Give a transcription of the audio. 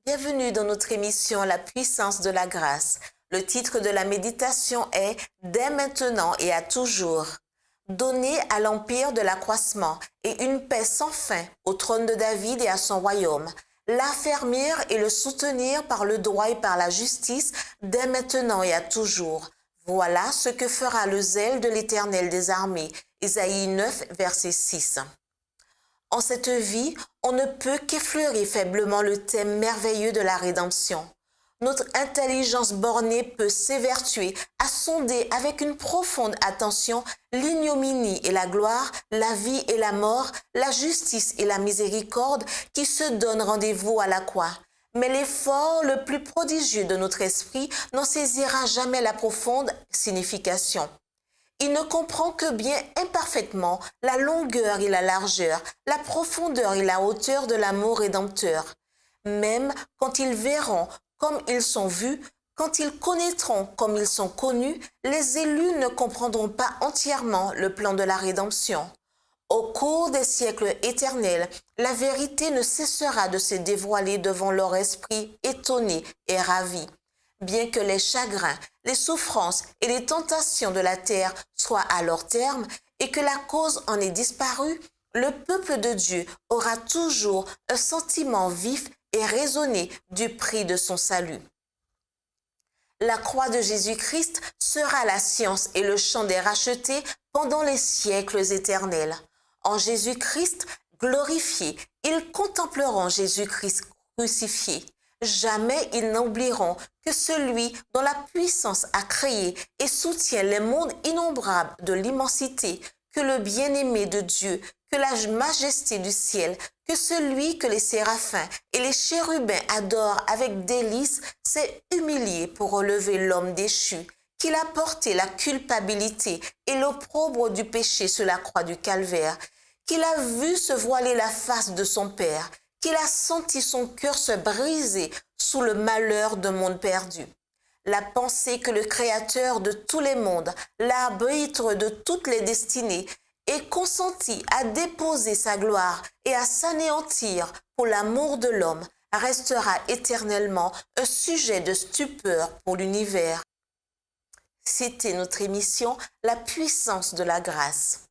Bienvenue dans notre émission La puissance de la grâce. Le titre de la méditation est « Dès maintenant et à toujours ». Donner à l'empire de l'accroissement et une paix sans fin au trône de David et à son royaume. L'affermir et le soutenir par le droit et par la justice dès maintenant et à toujours. Voilà ce que fera le zèle de l'Éternel des armées. Ésaïe 9, verset 6. En cette vie, on ne peut qu'effleurer faiblement le thème merveilleux de la rédemption. Notre intelligence bornée peut s'évertuer à sonder avec une profonde attention l'ignominie et la gloire, la vie et la mort, la justice et la miséricorde qui se donnent rendez-vous à la croix. Mais l'effort le plus prodigieux de notre esprit n'en saisira jamais la profonde signification. Il ne comprend que bien imparfaitement la longueur et la largeur, la profondeur et la hauteur de l'amour rédempteur. Même quand ils verront comme ils sont vus, quand ils connaîtront comme ils sont connus, les élus ne comprendront pas entièrement le plan de la rédemption. Au cours des siècles éternels, la vérité ne cessera de se dévoiler devant leur esprit étonné et ravi. Bien que les chagrins, les souffrances et les tentations de la terre soient à leur terme et que la cause en ait disparu, le peuple de Dieu aura toujours un sentiment vif et raisonné du prix de son salut. La croix de Jésus-Christ sera la science et le chant des rachetés pendant les siècles éternels. En Jésus-Christ glorifié, ils contempleront Jésus-Christ crucifié. Jamais ils n'oublieront que celui dont la puissance a créé et soutient les mondes innombrables de l'immensité, que le bien-aimé de Dieu, que la majesté du ciel, que celui que les séraphins et les chérubins adorent avec délice, s'est humilié pour relever l'homme déchu, qu'il a porté la culpabilité et l'opprobre du péché sur la croix du calvaire, qu'il a vu se voiler la face de son Père, qu'il a senti son cœur se briser sous le malheur d'un monde perdu. La pensée que le Créateur de tous les mondes, l'arbitre de toutes les destinées, ait consenti à déposer sa gloire et à s'anéantir pour l'amour de l'homme restera éternellement un sujet de stupeur pour l'univers. C'était notre émission La puissance de la grâce.